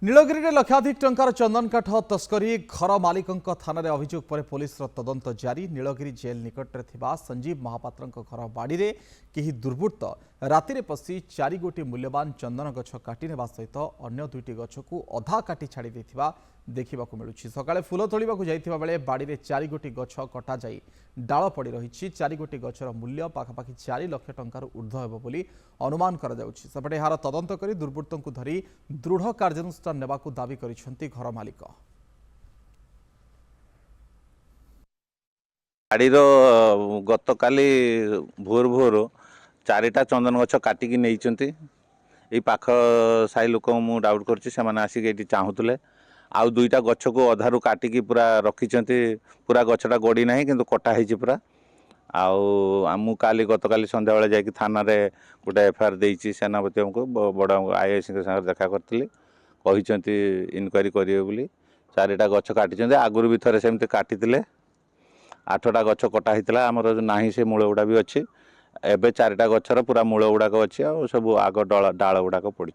नीलगिरी लक्षाधिक टंकार चंदन काठ तस्करी घर मालिक थाना अभियोग पर पुलिस तदंत जारी। नीलगिरी जेल निकट में संजीव महापात्र घर बाड़ी में कहीं दुर्बृत्त राति पशि 4 गोटी मूल्यवान चंदन गछ काटी नेबा सहित अन्य 2टी गछ को अधा काटी छाड़ी देखा मिलूँ। सकाଳେ फूल तोड़ा जाइथिबा बेले बाड़ी में 4 गोटी गछ कटा जाई डाल पड़ रही। 4 गोटी गछर मूल्य पाखापाखि 4 लाख टंकार ऊर्ध्व हेब बोली अनुमान करा जाउछि। सेपटे यार तदंत करी दुर्बृत्तों को धरी दृढ़ कार्यानुष्ठान नेबाकू दाबी करिसेंती घर मालिक। गाड़ीर गतकाली भोर भोर 4टा चंदन गछ काटिकी नहीं पाख साई लोक मु डाउट कर आसिक चाहूले आउ 2टा गछ को अधारू काटिकी पूरा रखिंट पूरा गछटा गड़ी ना कि कटा हो पूरा आमु काली गतकाली संध्या बेले जाकि थाना रे गोटे एफआईआर देइछि सेनापति को बड़ आईएएस के संग देखा करथिली कहिसंती इनक्वारी करिवे बोली 4टा गछ काटिछन्ते आगुरु भी थरे सेमते काटितिले 8टा गछ कटा होता आमर नाही से मूल गुड़ा भी अच्छी एवं 4टा गछर पूरा मूल गुड़ाक अच्छी सब आग डाल गुड़ाक पड़ी।